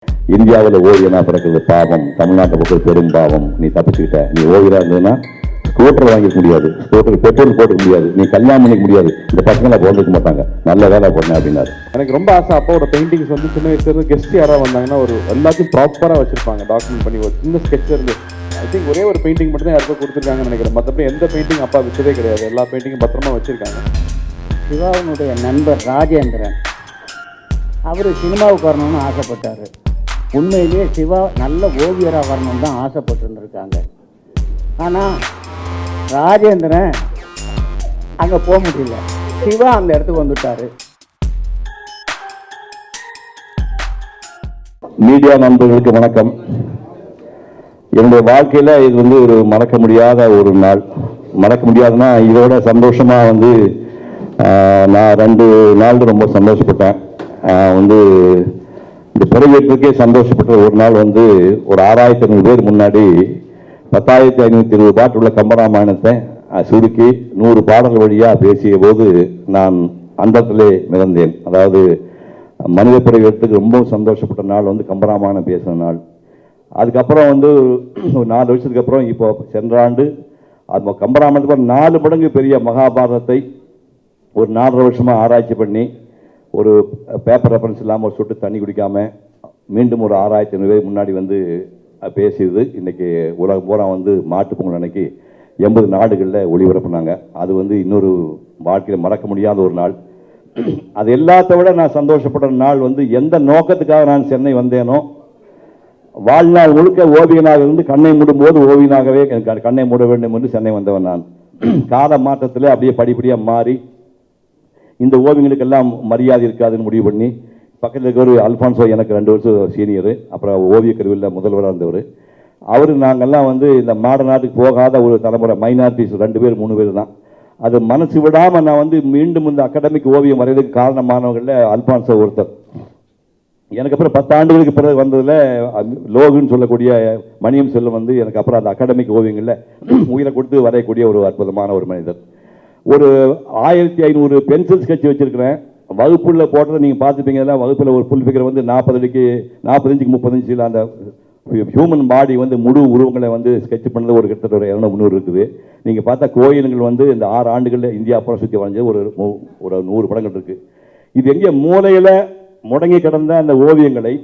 இந்தியாவில் ஓவியனா பிறக்கிறது பாவம், தமிழ்நாட்டை மக்கள் பெரும் பாவம், நீ தப்பிச்சுக்கிட்ட, நீ ஓவியனா இருந்ததுன்னா ஸ்கூட்டர் வாங்கிக்க முடியாது, ஸ்கூட்டருக்கு பெட்ரோல் போட்டுக்க முடியாது, நீ கல்யாணம் பண்ணிக்க முடியாது, இந்த பசங்களை பிறந்துக்க மாட்டாங்க, நல்ல வேலை பண்ண அப்படின்னாரு. எனக்கு ரொம்ப ஆசை அப்பாவோட பெயிண்டிங்ஸ் வந்து சின்ன வயசுல கெஸ்ட் யாராவது வந்தாங்கன்னா ஒரு எல்லாத்தையும் ப்ராப்பராக வச்சிருப்பாங்க, டாக்குமெண்ட் பண்ணி ஒரு சின்ன ஸ்கெட்ச் இருந்து. ஐ திங்க் ஒரே ஒரு பெயிண்டிங் மட்டும் தான் யாருக்கோ கொடுத்துருக்காங்கன்னு நினைக்கிறேன். மற்றபடி எந்த பெயிண்டிங் அப்பா வச்சதே கிடையாது, எல்லா பெயிண்டிங்கும் பத்திரமா வச்சிருக்காங்க. சிவாவினுடைய நண்பர் ராஜேந்திரன் அவர் சினிமாவுக்கு வரணும்னு ஆசைப்பட்டார். உண்மையிலேயே சிவா நல்ல ஓவியராக வரணும்னு தான் ஆசைப்பட்டுருந்துருக்காங்க. ஆனால் ராஜேந்திரன் அங்கே போக முடியல, சிவா அந்த இடத்துக்கு வந்துட்டார். மீடியா நண்பர்களுக்கு வணக்கம். என்னுடைய வாழ்க்கையில் இது வந்து ஒரு மறக்க முடியாத ஒரு நாள். மறக்க முடியாதுன்னா இதோட சந்தோஷமாக வந்து நான் 2 நாள் ரொம்ப சந்தோஷப்பட்டேன். வந்து இந்த பிறவியத்துக்கே சந்தோஷப்பட்ட ஒரு நாள் வந்து ஒரு 6500 பேர் முன்னாடி 10,520 பாட்டு உள்ள கம்பராமாயணத்தை சுருக்கி 100 பாடல்கள் வழியாக பேசிய போது நான் அந்தத்திலே மிதந்தேன். அதாவது மனித பிறவியத்துக்கு ரொம்ப சந்தோஷப்பட்ட நாள் வந்து கம்பராமாயணம் பேசின நாள். அதுக்கப்புறம் வந்து ஒரு 4 வருஷத்துக்கு அப்புறம் இப்போ சென்ற ஆண்டு அது கம்பராமாயணத்துக்கு 4 மடங்கு பெரிய மகாபாரதத்தை ஒரு 4.5 வருஷமாக ஆராய்ச்சி பண்ணி ஒரு பேப்பர் ரெஃபரன்ஸ் இல்லாமல் ஒரு சொட்டு தண்ணி குடிக்காமல் மீண்டும் ஒரு 6,500 பேர் முன்னாடி வந்து பேசியது இன்றைக்கி உலகம் பூரா வந்து மாட்டுப்பொங்கல் அன்னைக்கு 80 நாடுகளில் ஒளிபரப்புனாங்க. அது வந்து இன்னொரு வாழ்க்கையில் மறக்க முடியாத ஒரு நாள். அது எல்லாத்த விட நான் சந்தோஷப்பட்ட நாள் வந்து எந்த நோக்கத்துக்காக நான் சென்னை வந்தேனோ, வாழ்நாள் முழுக்க ஓவியனாக இருந்து கண்ணை மூடும்போது ஓவியனாகவே கண்ணை மூட வேண்டும் என்று சென்னை வந்தவன் நான். கால மாற்றத்தில் அப்படியே படிப்படியாக மாறி இந்த ஓவியங்களுக்கெல்லாம் மரியாதை இருக்காதுன்னு முடிவு பண்ணி பக்கத்தில் இருக்கிற ஒரு அல்ஃபான்சோ எனக்கு 2 வருஷம் சீனியரு, அப்புறம் ஓவிய கருவியில் முதல்வராக இருந்தவர். அவர் நாங்கள்லாம் வந்து இந்த நாட்டுக்கு போகாத ஒரு தலைமுறை, மைனாரிட்டிஸ் 2 பேர் 3 பேர் தான். அது மனசு விடாமல் நான் வந்து மீண்டும் இந்த அகாடமிக் ஓவியம் வரைகிறதுக்கு காரணமானவங்களில் அல்ஃபான்சோ ஒருத்தர். எனக்கு அப்புறம் 10 ஆண்டுகளுக்கு பிறகு வந்ததில் லோகுன்னு சொல்லக்கூடிய மணியம் செல்வம் வந்து எனக்கு அப்புறம் அந்த அகாடமிக் ஓவியங்களில் உயிரை கொடுத்து வரையக்கூடிய ஒரு அற்புதமான ஒரு மனிதர். ஒரு 1500 பென்சில் ஸ்கெட்ச் வச்சுருக்கிறேன். வகுப்புள்ள போட்டதை நீங்கள் பார்த்துப்பீங்க. வகுப்பில் ஒரு புல் ஃபிகர் வந்து 40 அடிக்கு 40 இன்ச்சுக்கு 30 இன்ச்சில் அந்த ஹியூமன் பாடி வந்து முழு உருவங்களை வந்து ஸ்கெட்ச் பண்ணது ஒரு கிட்டத்தட்ட ஒரு 200 இருக்குது. நீங்கள் பார்த்தா கோயில்கள் வந்து இந்த 6 ஆண்டுகளில் இந்தியா அப்புறம் சுற்றி வரைஞ்சது ஒரு 100 படங்கள் இருக்குது. இது எங்கே மூலையில் முடங்கி கிடந்த அந்த ஓவியங்களை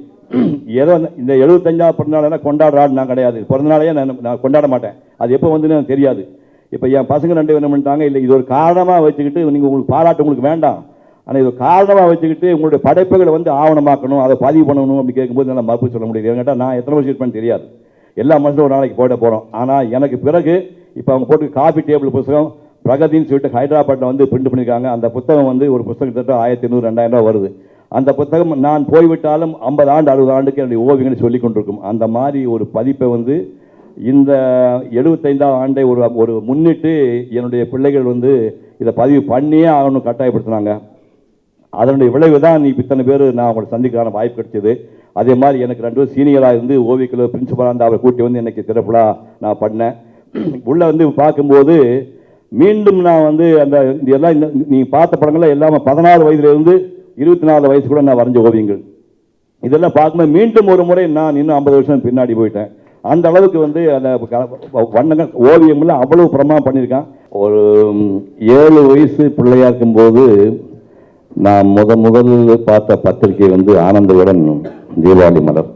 ஏதோ இந்த 75ஆவது பிறந்தநாள் கொண்டாடுறாடு நான் கிடையாது. பிறந்தநாளையே நான் கொண்டாட மாட்டேன். அது எப்போ வந்து எனக்கு தெரியாது. இப்போ என் பசங்க 2 என்ன பண்ணிட்டாங்க, இல்லை இது ஒரு காரணமாக வச்சுக்கிட்டு நீங்கள் உங்களுக்கு பாராட்டு உங்களுக்கு வேண்டாம், ஆனால் இது ஒரு காரணமாக வச்சுக்கிட்டு உங்களுடைய படைப்புகளை வந்து ஆவணமாக்கணும், அதை பதிவு பண்ணணும் அப்படி கேட்கும்போது நல்லா மறுப்பு சொல்ல முடியாது. கேட்டால் நான் எத்தனை வருஷம் இருப்பேன்னு தெரியாது. எல்லா மனுஷனும் ஒரு நாளைக்கு போட போகிறோம். ஆனால் எனக்கு பிறகு இப்போ அவங்க போட்டு காஃபி டேபிள் புத்தகம் பிரகதின்னு சொல்லிட்டு ஹைதராபாத்தில் வந்து பிரிண்ட் பண்ணியிருக்காங்க. அந்த புத்தகம் வந்து ஒரு புத்தகம் கிட்டத்தட்ட 1,800 2,000 ரூபா வருது. அந்த புத்தகம் நான் போய்விட்டாலும் 50 ஆண்டு 60 ஆண்டுக்கு என்னுடைய ஓவியங்களை சொல்லி கொண்டிருக்கும். அந்த மாதிரி ஒரு பதிப்பை வந்து இந்த 75ஆவது ஆண்டை ஒரு முன்னிட்டு என்னுடைய பிள்ளைகள் வந்து இதை பதிவு பண்ணியே ஆகணும் கட்டாயப்படுத்தினாங்க. அதனுடைய விளைவு தான் இத்தனை பேர் நான் அவங்களை சந்திக்கான வாய்ப்பு கிடைச்சது. அதே மாதிரி எனக்கு 2 பேர் சீனியராக இருந்து ஓவியக்குழு பிரின்சிபலாக இருந்து அவரை கூட்டி வந்து எனக்கு திறப்புலாக நான் பண்ணேன். உள்ளே வந்து பார்க்கும்போது மீண்டும் நான் வந்து அந்த எல்லாம் நீங்கள் பார்த்த படங்கள்லாம் எல்லாமே 16 வயதுலேருந்து 24 வயசு கூட நான் வரைஞ்ச ஓவியங்கள். இதெல்லாம் பார்க்கும்போது மீண்டும் ஒரு முறை நான் இன்னும் 50 வருஷம் பின்னாடி போயிட்டேன். அந்த அளவுக்கு வந்து அந்த வண்ணங்கள் ஓவியம்லாம் அவ்வளவு பிரமா பண்ணியிருக்கான். ஒரு 7 வயசு பிள்ளையா இருக்கும்போது நான் முதல் பார்த்த பத்திரிகை வந்து ஆனந்தவுடன் தீபாவளி மலர்.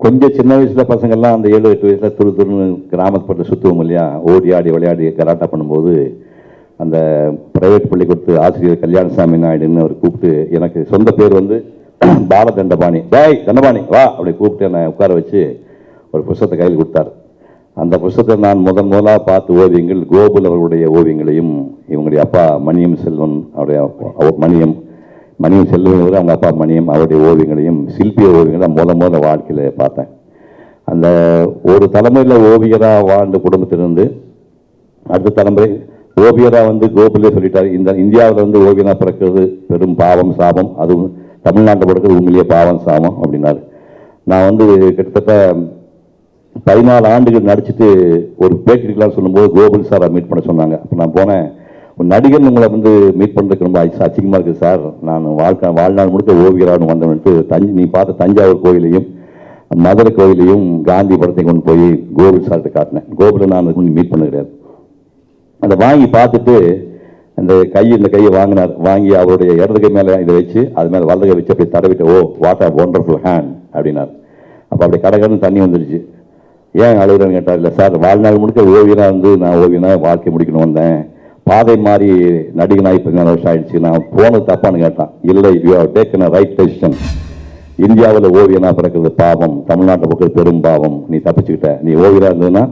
கொஞ்சம் சின்ன வயசுல பசங்கள்லாம் அந்த 7-8 வயசுல துருன்னு கிராமத்துப்பட்டு சுற்றுவோம் இல்லையா, ஓடி ஆடி விளையாடி கராட்டா பண்ணும்போது அந்த பிரைவேட் பள்ளிக்கூடத்து ஆசிரியர் கல்யாணசாமி நாயுடுன்னு அவர் கூப்பிட்டு, எனக்கு சொந்த பேர் வந்து பாலதண்டபாணி, தண்டபாணி வா அப்படி கூப்பிட்டு என்னை உட்கார வச்சு ஒரு புத்தகத்தை கையில் கொடுத்தார். அந்த புத்தகத்தை நான் முதலாக பார்த்த ஓவியங்கள் கோகுல் அவர்களுடைய ஓவியங்களையும் இவங்களுடைய அப்பா மணியம் செல்வன் அவருடைய மணியம் செல்வன் அவங்க அப்பா மணியம் அவருடைய ஓவியங்களையும் சில்பிய ஓவியங்களை முதல்ல வாழ்க்கையில் பார்த்தேன். அந்த ஒரு தலைமுறையில் ஓவியராக வாழ்ந்த குடும்பத்திலிருந்து அடுத்த தலைமுறை ஓவியராக வந்து கோகுலே சொல்லிட்டார், இந்த இந்தியாவில் வந்து ஓவியனாக பிறக்கிறது பெரும் பாவம் சாபம், அதுவும் தமிழ்நாட்டில் பிறக்கிறது உண்மையிலேயே பாவம் சாபம் அப்படின்னாரு. நான் வந்து கிட்டத்தட்ட 14 ஆண்டுகள் நடிச்சுட்டு ஒரு பேட்டி இருக்கலாம்னு சொல்லும்போது கோகுல் சாரை மீட் பண்ண சொன்னாங்க. அப்போ நான் போனேன். ஒரு நடிகன் உங்களை வந்து மீட் பண்ணுறதுக்கு ரொம்ப அச்சிங்கமாக இருக்குது சார். நான் வாழ்நாள் முழுக்க ஓவியரானு வந்தவன்ட்டு நீ பார்த்த தஞ்சாவூர் கோயிலையும் மதுரை கோயிலையும் காந்தி படத்தை கொண்டு போய் கோகுல் சார்கிட்ட காட்டினேன். கோகுலை நான் அதுக்கு மீட் பண்ண கிடையாது. அதை வாங்கி பார்த்துட்டு இந்த கையை வாங்கி அவருடைய இடது கை மேலே இதை வச்சு அது மேலே வலது கை வச்சு அப்படி தடவிட்டு, oh what are wonderful hand அப்படின்னார். அப்போ அப்படி கடகடன்னு தண்ணி வந்துடுச்சு. ஏன் அழுகுறேன்னு கேட்டார். இல்லை சார், வாழ்நாள் முழுக்க ஓவியனாக இருந்து நான் ஓவியனாக வாழ்க்கை முடிக்கணும் வந்தேன், பாதை மாறி நடிகனாக 14 வருஷம் ஆயிடுச்சு, நான் போனது தப்பான்னு கேட்டான். இல்லை, you have taken a right decision. இந்தியாவில் ஓவியனாக பிறக்கிறது பாவம், தமிழ்நாட்டில் பக்கம் பெரும் பாவம், நீ தப்பிச்சுக்கிட்ட. நீ ஓவியராக இருந்ததுன்னா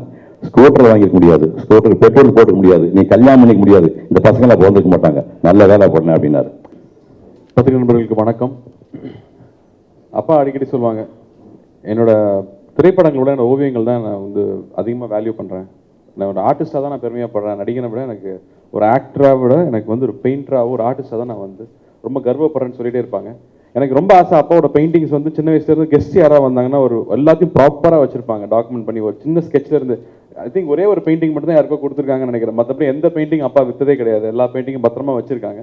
ஸ்கூட்டர் வாங்கிக்க முடியாது, ஸ்கூட்டர் பெட்ரோல் போட்டுக்க முடியாது, நீ கல்யாணம் பண்ணிக்க முடியாது, இந்த பசங்களை பிறந்துக்க மாட்டாங்க, நல்ல வேலை பண்ண அப்படின்னாரு. பத்திரிகை நண்பர்களுக்கு வணக்கம். அப்பா அடிக்கடி சொல்லுவாங்க, என்னோட திரைப்படங்களோட என்னோட ஓவியங்கள் தான் நான் வந்து அதிகமாக வேல்யூ பண்ணுறேன். நான் ஒரு ஆர்டிஸ்டாக தான் நான் பெருமையாகப்படுறேன். நடிகனை விட எனக்கு ஒரு ஆக்டராக விட எனக்கு வந்து ஒரு பெயிண்டராகவும் ஒரு ஆர்டிஸ்டாக தான் நான் வந்து ரொம்ப கர்வப்படுறேன்னு சொல்லிகிட்டே இருப்பாங்க. எனக்கு ரொம்ப ஆசை, அப்பாவோட பெயிண்டிங்ஸ் வந்து சின்ன வயசுலேருந்து கெஸ்ட் யாராக வந்தாங்கன்னா ஒரு எல்லாத்தையும் ப்ராப்பராக வச்சுருப்பாங்க, டாக்குமெண்ட் பண்ணி. ஒரு சின்ன ஸ்கெட்ச்லேருந்து ஐ திங்க் ஒரே ஒரு பெயிண்டிங் மட்டும் தான் யாருக்கோ கொடுத்துருக்காங்கன்னு நினைக்கிறேன். மற்றபடி எந்த பெயிண்டிங் அப்பா விற்றதே கிடையாது. எல்லா பெயிண்டிங்கும் பத்திரமா வச்சுருக்காங்க.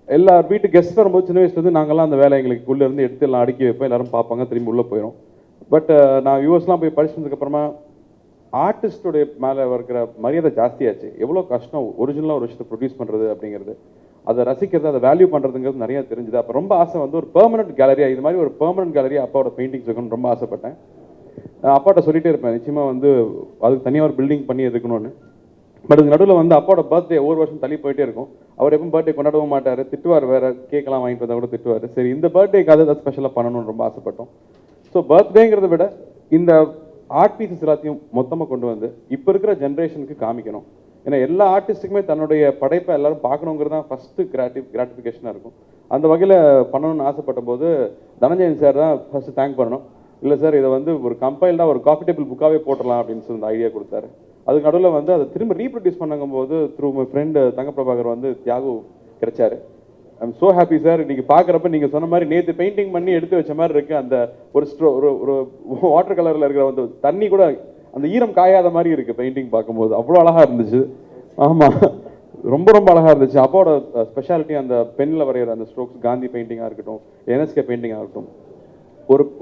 எல்லா வீட்டு கெஸ்ட் வரும்போது சின்ன வயசுலேருந்து நாங்கள்லாம் அந்த வேலை எங்களுக்கு உள்ளேருந்து எடுத்து எல்லாம் அடுக்கி வைப்போம், எல்லாரும் பார்ப்பாங்க, திரும்பி உள்ளே போயிடும். பட் நான் யூஎஸ்லாம் போய் படிச்சதுக்கப்புறமா ஆர்டிஸ்டோடைய மேலே இருக்கிற மரியாதை ஜாஸ்தியாச்சு. எவ்வளோ கஷ்டம் ஒரிஜினலாக ஒரு விஷயத்தை ப்ரொடியூஸ் பண்ணுறது அப்படிங்கிறது, அதை ரசிக்கிறது, அதை வேல்யூ பண்ணுறதுங்கிறது நிறைய தெரிஞ்சுது. அப்போ ரொம்ப ஆசை வந்து ஒரு பெர்மனன்ட் கேலரியாக, இது மாதிரி ஒரு பெர்மனன்ட் கேலரியாக அப்பாவோட பெயிண்டிங்ஸ் இருக்கணும்னு ரொம்ப ஆசைப்பட்டேன். அப்பாட்ட சொல்லிட்டே இருப்பேன், நிச்சயமாக வந்து அதுக்கு தனியாக ஒரு பில்டிங் பண்ணி இருக்கணும்னு. பட் அதுக்கு நடுவில் வந்து அப்பாவோட பர்த்டே ஒவ்வொரு வருஷம் தள்ளி போயிட்டே இருக்கும். அவர் எப்பவும் பர்த்டே கொண்டாடவும் மாட்டார், திட்டுவார், வேறு கேக்கெல்லாம் வாங்கிட்டு வந்தால் கூட திட்டுவார். சரி, இந்த பர்த்டேக்காக அதை ஸ்பெஷலாக பண்ணணும்னு ரொம்ப ஆசைப்பட்டோம். ஸோ பர்த்டேங்கிறத விட இந்த ஆர்ட் பீசஸ் எல்லாத்தையும் மொத்தமாக கொண்டு வந்து இப்போ இருக்கிற ஜென்ரேஷனுக்கு காமிக்கணும். ஏன்னா எல்லா ஆர்டிஸ்ட்டுக்குமே தன்னுடைய படைப்பை எல்லாரும் பார்க்கணுங்கிறது தான் ஃபஸ்ட்டு கிராட்டிஃபிகேஷனாக இருக்கும். அந்த வகையில் பண்ணணும்னு ஆசைப்பட்ட போது தனஞ்சயன் சார் தான் ஃபஸ்ட்டு தேங்க் பண்ணணும். இல்லை சார், இதை வந்து ஒரு கம்பைல்டாக ஒரு காப்பி டேபிள் புக்காகவே போட்டலாம் அப்படின்னு சொல்லி ஐடியா கொடுத்தாரு. அதுக்கு நடுவில் வந்து அதை திரும்ப ரீப்ரொடியூஸ் பண்ணும்போது த்ரூ மை ஃப்ரெண்டு தங்கப்பிரபாகர் வந்து தியாகு கிடைச்சாரு. I'm so happy sir. இன்னைக்கு பார்க்குறப்ப நீங்கள் சொன்ன மாதிரி நேற்று பெயிண்டிங் பண்ணி எடுத்து வச்ச மாதிரி இருக்குது. அந்த ஒரு வாட்டர் கலரில் இருக்கிற வந்து தண்ணி கூட அந்த ஈரம் காயாத மாதிரி இருக்குது பெயிண்டிங் பார்க்கும்போது. அவ்வளோ அழகாக இருந்துச்சு. ஆமாம், ரொம்ப ரொம்ப அழகாக இருந்துச்சு. அப்போட ஸ்பெஷாலிட்டி அந்த பெண்ணில் வரைகிற அந்த ஸ்ட்ரோக்ஸ், காந்தி பெயிண்டிங்காக இருக்கட்டும், என்எஸ்கே பெயிண்டிங்காக இருக்கட்டும்,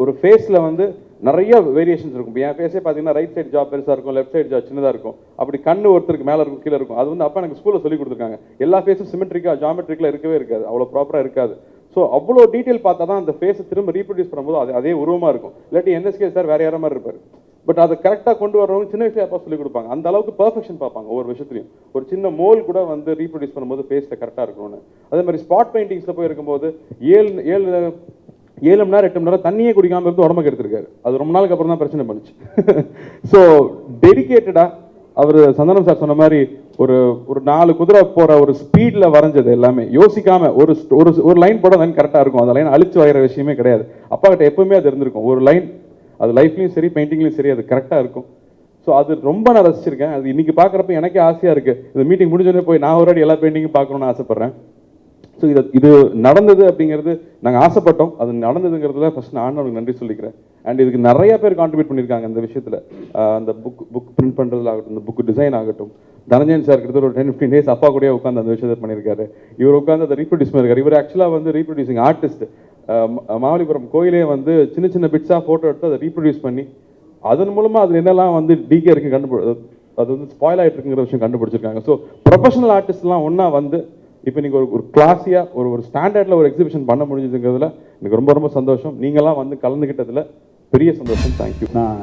ஒரு ஃபேஸில் வந்து நிறைய வேரியேஷன்ஸ் இருக்கும். என் ஃபேஸே பார்த்தீங்கன்னா ரைட் சைடு ஜாப் பெருசாக இருக்கும், லெஃப்ட் சைடு ஜாப் சின்னதாக இருக்கும். அப்படி கண்ணு ஒருத்தருக்கு மேலே இருக்கும், கீழே இருக்கும். அது வந்து அப்போ எனக்கு ஸ்கூலில் சொல்லி கொடுத்துருக்காங்க. எல்லா ஃபேஸும் சிமெட்ரிக்காக ஜாமெட்ரிக்கில் இருக்கவே இருக்காது, அவ்வளோ ப்ராப்பராக இருக்காது. ஸோ அவ்வளோ டீட்டெயில் பார்த்தா தான் அந்த ஃபேஸை திரும்ப ரீப்ரொடியூஸ் பண்ணும்போது அதே உருவமாக இருக்கும். இல்லாட்டி என்எஸ்கே சார் வேறு யார மாதிரி இருப்பார். பட் அதை கரெக்டாக கொண்டு வரவங்க சின்ன வயசுல அப்பா சொல்லிக் கொடுப்பாங்க. அந்த அளவுக்கு பர்ஃபெக்ஷன் பார்ப்பாங்க ஒவ்வொரு விஷயத்துலையும். ஒரு சின்ன மோல் கூட வந்து ரீப்ரொடியூஸ் பண்ணும்போது ஃபேஸில் கரெக்டாக இருக்கணும்னு. அதே மாதிரி ஸ்பாட் பெயிண்டிங்ஸில் போய் இருக்கும்போது 7 மணி நேரம் 8 மணி நேரம் தண்ணியே குடிக்காமல் இருந்து உடம்புக்கு எடுத்திருக்காரு. அது ரொம்ப நாளுக்கு அப்புறம் தான் பிரச்சனை பண்ணுச்சு. ஸோ டெடிக்கேட்டடாக அவர் சந்தனம் சார் சொன்ன மாதிரி ஒரு 4 குதிரை போகிற ஒரு ஸ்பீடில் வரைஞ்சது எல்லாமே யோசிக்காமல் ஒரு லைன் போட லைன் கரெக்டாக இருக்கும். அந்த லைன் அழிச்சு வரைகிற விஷயமே கிடையாது. அப்பா கிட்ட எப்பவுமே அது இருந்திருக்கும். ஒரு லைன் அது லைஃப்லையும் சரி பெயிண்டிங்லையும் சரி அது கரெக்டாக இருக்கும். ஸோ அது ரொம்ப நான் ரசிச்சிருக்கேன். அது இன்னைக்கு பார்க்குறப்ப எனக்கே ஆசையாக இருக்குது. இந்த மீட்டிங் முடிஞ்சோடனே போய் நான் ஒரு எல்லா பெயிண்டிங்கும் பார்க்கணுன்னு ஆசைப்பட்றேன். ஸோ இது நடந்தது அப்படிங்கிறது நாங்கள் ஆசைப்பட்டோம். அது நடந்ததுங்கிறதுல ஃபஸ்ட் நான் அவனுக்கு நன்றி சொல்லிக்கிறேன். அண்ட் இதுக்கு நிறைய பேர் கான்ட்ரிபியூட் பண்ணியிருக்காங்க இந்த விஷயத்தில். அந்த புக் பிரிண்ட் பண்ணுறதுல ஆகட்டும், இந்த புக் டிசைன் ஆகட்டும். தனஞ்சயன் சார் கிட்ட ஒரு 10-15 days அப்பா கூட உட்காந்து அந்த விஷயத்தை பண்ணியிருக்காரு. இவர் உட்காந்து அதை ரீப்ரொடியூஸ் பண்ணியிருக்காரு. இவர் ஆக்சுவலாக வந்து ரீப்ரொடியூசிங் ஆர்டிஸ்ட். மாமல்லிபுரம் கோயிலே வந்து சின்ன சின்ன பிட்ஸாக ஃபோட்டோ எடுத்து அதை ரீப்ரொடியூஸ் பண்ணி அதன் மூலமாக அது என்னெல்லாம் வந்து டிகே இருக்கு அது வந்து ஸ்பாயில் ஆகிட்டு இருக்குங்கிற விஷயம் கண்டுபிடிச்சிருக்காங்க. ஸோ ப்ரொஃபஷனல் ஆர்டிஸ்ட்லாம் ஒன்றா வந்து இப்போ நீங்கள் ஒரு கிளாஸியாக ஒரு ஸ்டாண்டர்டில் ஒரு எக்ஸிபிஷன் பண்ண முடிஞ்சதுங்கிறதுல எனக்கு ரொம்ப ரொம்ப சந்தோஷம். நீங்களாம் வந்து கலந்துக்கிட்டதில் பெரிய சந்தோஷம். தேங்க்யூ. நான்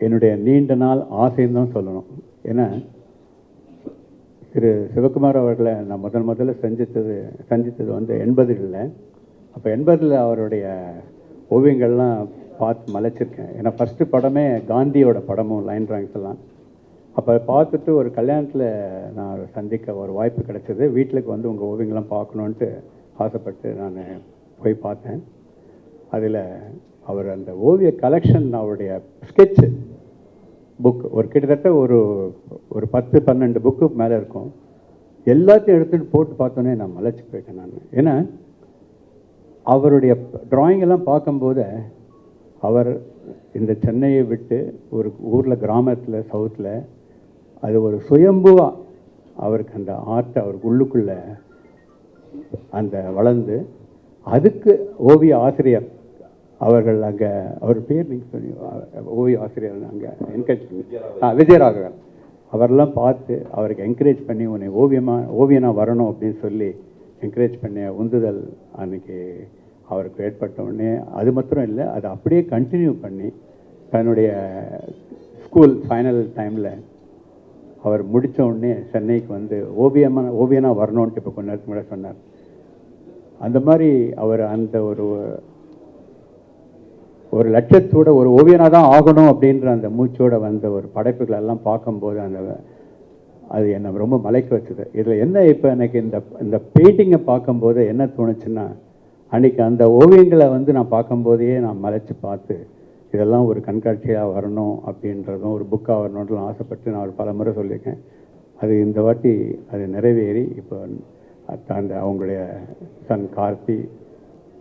என்னுடைய நீண்ட நாள் ஆசைன்னு தான் சொல்லணும். ஏன்னா திரு சிவகுமார் அவர்களை நான் முதல்ல சந்தித்தது வந்து 80களில். அப்போ 80களில் அவருடைய ஓவியங்கள்லாம் பார்த்து மலைச்சிருக்கேன். ஏன்னா ஃபஸ்ட்டு படமே காந்தியோட படமும் லைன் ட்ராயிங்ஸ் எல்லாம். அப்போ பார்த்துட்டு ஒரு கல்யாணத்தில் நான் சந்திக்க ஒரு வாய்ப்பு கிடைச்சது. வீட்டுக்கு வந்து உங்கள் ஓவியங்கள்லாம் பார்க்கணுன்ட்டு ஆசைப்பட்டு நான் போய் பார்த்தேன். அதில் அவர் அந்த ஓவிய கலெக்ஷன், அவருடைய ஸ்கெட்சு புக் கிட்டத்தட்ட ஒரு 10-12 புக்கு மேலே இருக்கும். எல்லாத்தையும் எடுத்துகிட்டு போட்டு பார்த்தோன்னே நான் மலைச்சு போயிட்டேன் நான். ஏன்னா அவருடைய ட்ராயிங்கெல்லாம் பார்க்கும்போது அவர் இந்த சென்னையை விட்டு ஒரு ஊரில் கிராமத்தில் சவுத்தில் அது ஒரு சுயம்புவாக அவருக்கு அந்த ஆர்ட் அவருக்கு உள்ளுக்குள்ள அந்த வளர்ந்து அதுக்கு ஓவிய ஆசிரியர் அவர்கள் அங்கே அவர் பேர் நீங்கள் சொல்லி ஓவிய ஆசிரியர் அங்கே என்கரேஜ் பண்ணி விஜயராகவன் அவரெல்லாம் பார்த்து அவருக்கு என்கரேஜ் பண்ணி உன்னை ஓவியனாக வரணும் அப்படின்னு சொல்லி என்கரேஜ் பண்ணி உந்துதல் அன்றைக்கி அவருக்கு ஏற்பட்ட உடனே அது மாத்திரம் இல்லை அதை அப்படியே கண்டினியூ பண்ணி தன்னுடைய ஸ்கூல் ஃபைனல் டைமில் அவர் முடித்த உடனே சென்னைக்கு வந்து ஓவியனாக வரணுன்ட்டு இப்போ கொஞ்ச நேரத்துக்கு முன்னாடி சொன்னார். அந்த மாதிரி அவர் அந்த ஒரு லட்சத்தோட ஒரு ஓவியனாக தான் ஆகணும் அப்படின்ற அந்த மூச்சோடு வந்த ஒரு படைப்புகள் எல்லாம் பார்க்கும்போது அது என்னை ரொம்ப மலைக்க வச்சுது. இதில் என்ன இப்போ எனக்கு இந்த பெயிண்டிங்கை பார்க்கும்போது என்ன தோணுச்சுன்னா, அன்றைக்கி அந்த ஓவியங்களை வந்து நான் பார்க்கும்போதே நான் மலைச்சு பார்த்து இதெல்லாம் ஒரு கண்காட்சியாக வரணும் அப்படின்றதும் ஒரு புக்காக வரணுன்றதும் ஆசைப்பட்டு நான் ஒரு பல முறை சொல்லியிருக்கேன். அது இந்த வாட்டி அது நிறைவேறி இப்போ அந்த அவங்களுடைய சன் கார்த்தி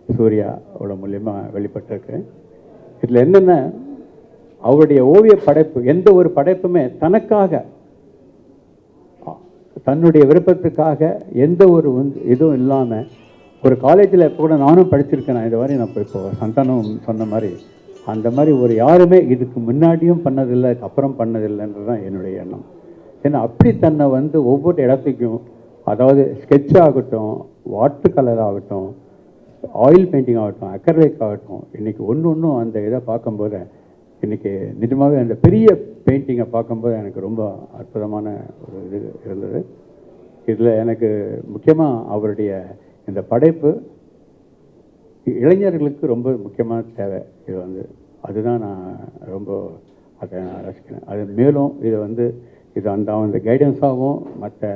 சூர்யாவோட மூலயமா வெளிப்பட்டிருக்கு. இதில் என்னென்ன அவருடைய ஓவிய படைப்பு எந்த ஒரு படைப்புமே தனக்காக தன்னுடைய விருப்பத்துக்காக எந்த ஒரு இதுவும் இல்லாமல் ஒரு காலேஜில் இப்போ கூட நானும் படிச்சிருக்கேன். நான் இது மாதிரி நான் இப்போ சந்தானம் சொன்ன மாதிரி அந்த மாதிரி ஒரு யாருமே இதுக்கு முன்னாடியும் பண்ணதில்லை அப்புறம் பண்ணதில்லைன்றது தான் என்னுடைய எண்ணம். ஏன்னா அப்படி தன்னை வந்து ஒவ்வொரு இடத்துக்கும் அதாவது ஸ்கெட்ச் ஆகட்டும், வாட்டர் கலர் ஆகட்டும், ஆயில் பெயிண்டிங் ஆகட்டும், அக்ரலிக் ஆகட்டும், இன்றைக்கி ஒன்றும் அந்த இதை பார்க்கும்போது இன்றைக்கி நிஜமாகவே அந்த பெரிய பெயிண்டிங்கை பார்க்கும்போது எனக்கு ரொம்ப அற்புதமான ஒரு இது இருந்தது. இதில் எனக்கு முக்கியமாக அவருடைய இந்த படைப்பு இளைஞர்களுக்கு ரொம்ப முக்கியமான தேவை. இது வந்து அதுதான் நான் ரொம்ப அதை நான் ரசிக்கிறேன். அது மேலும் இதை வந்து இது அந்த கைடன்ஸாகவும் மற்ற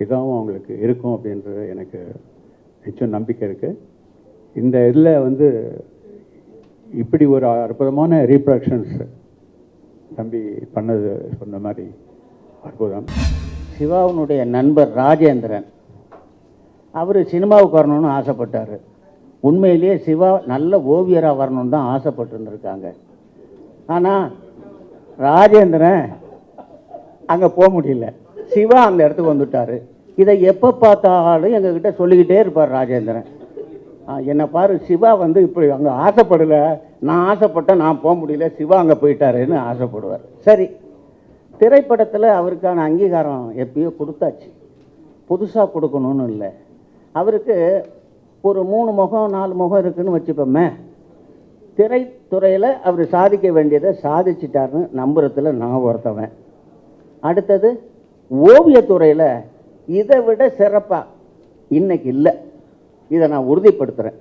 இதாகவும் அவங்களுக்கு இருக்கும் அப்படின்றது எனக்கு நிச்சயம் நம்பிக்கை இருக்குது. இந்த இதில் வந்து இப்படி ஒரு அற்புதமான ரீப்ரொடக்ஷன்ஸ் தம்பி பண்ணது சொன்ன மாதிரி அற்புதம். சிவாவினுடைய நண்பர் ராஜேந்திரன் அவர் சினிமாவுக்கு வரணும்னு ஆசைப்பட்டார். உண்மையிலேயே சிவா நல்ல ஓவியராக வரணும்னு தான் ஆசைப்பட்டுருந்துருக்காங்க. ஆனால் ராஜேந்திரன் அங்கே போக முடியல, சிவா அந்த இடத்துக்கு வந்துட்டார். இதை எப்போ பார்த்தாலும் எங்ககிட்ட சொல்லிக்கிட்டே இருப்பார் ராஜேந்திரன். என்னை பாரு, சிவா வந்து இப்படி அங்கே ஆசைப்படலை, நான் ஆசைப்பட்டேன், நான் போக முடியல, சிவா அங்கே போயிட்டாருன்னு ஆசைப்படுவார். சரி, திரைப்படத்தில் அவருக்கான அங்கீகாரம் எப்பயோ கொடுத்தாச்சு, புதுசாக கொடுக்கணும்னு இல்லை. அவருக்கு ஒரு 3 முகம் 4 முகம் இருக்குதுன்னு வச்சுப்போமே. திரைத்துறையில் அவர் சாதிக்க வேண்டியதை சாதிச்சிட்டாருன்னு நம்புறதுல நான் ஒருத்தவன். அடுத்தது ஓவியத்துறையில் இதை விட சிறப்பாக இன்னைக்கு இல்லை, இதை நான் உறுதிப்படுத்துகிறேன்.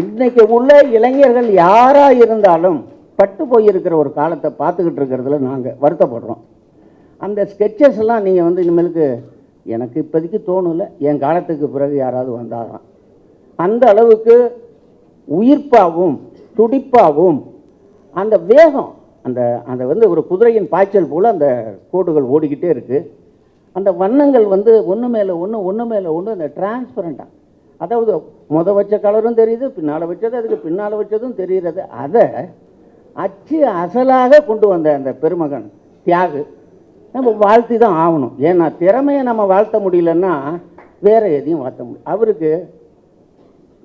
இன்றைக்கி உள்ள இளைஞர்கள் யாராக இருந்தாலும் பட்டு போயிருக்கிற ஒரு காலத்தை பார்த்துக்கிட்டு இருக்கிறதுல நாங்கள் வருத்தப்படுறோம். அந்த ஸ்கெட்சஸ்லாம் நீங்கள் வந்து இனிமேலுக்கு எனக்கு இப்போதைக்கு தோணலை, என் காலத்துக்கு பிறகு யாராவது வந்தாராம். அந்த அளவுக்கு உயிர்ப்பாகவும் துடிப்பாகவும் அந்த வேகம் அந்த வந்து ஒரு குதிரையின் பாய்ச்சல் போல் அந்த கோடுகள் ஓடிக்கிட்டே இருக்குது. அந்த வண்ணங்கள் வந்து ஒன்று மேலே ஒன்று அந்த டிரான்ஸ்பரண்ட்டாக, அதாவது வச்ச கலரும் தெரியுது, பின்னால் வச்சது அதுக்கு பின்னால் வச்சதும் தெரிகிறது. அதை அச்சு அசலாக கொண்டு வந்த அந்த பெருமகன் தியாகு நம்ம வாழ்த்தி தான் ஆகணும். ஏன்னா திறமையை நம்ம வாழ்த்த முடியலன்னா வேறு எதையும் வாழ்த்த முடியும். அவருக்கு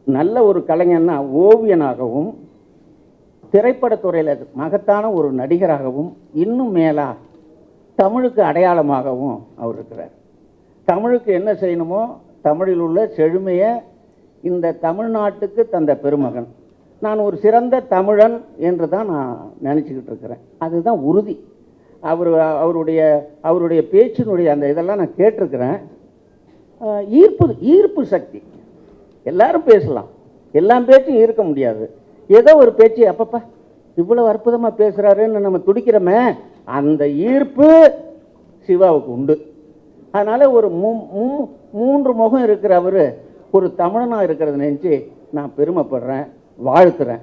நல்ல ஒரு கலைஞன்னா ஓவியனாகவும் திரைப்படத்துறையில் மகத்தான ஒரு நடிகராகவும் இன்னும் மேலா தமிழுக்கு அடையாளமாகவும் அவர் இருக்கிறார். தமிழுக்கு என்ன செய்யணுமோ தமிழில் உள்ள செழுமையை இந்த தமிழ்நாட்டுக்கு தந்த பெருமகன். நான் ஒரு சிறந்த தமிழன் என்று தான் நான் நினச்சிக்கிட்டு இருக்கிறேன். அதுதான் உறுதி. அவருடைய பேச்சினுடைய அந்த இதெல்லாம் நான் கேட்டிருக்கிறேன். ஈர்ப்பு சக்தி. எல்லாரும் பேசலாம், எல்லா பேச்சும் ஈர்க்க முடியாது. ஏதோ ஒரு பேச்சு அப்பப்பா இவ்வளோ அற்புதமாக பேசுகிறாருன்னு நம்ம துடிக்கிறோமே, அந்த ஈர்ப்பு சிவாவுக்கு உண்டு. அதனால் ஒரு 3 முகம் இருக்கிற அவர் ஒரு தமிழனாக இருக்கிறத நினச்சி நான் பெருமைப்படுறேன், வாழ்த்துறேன்.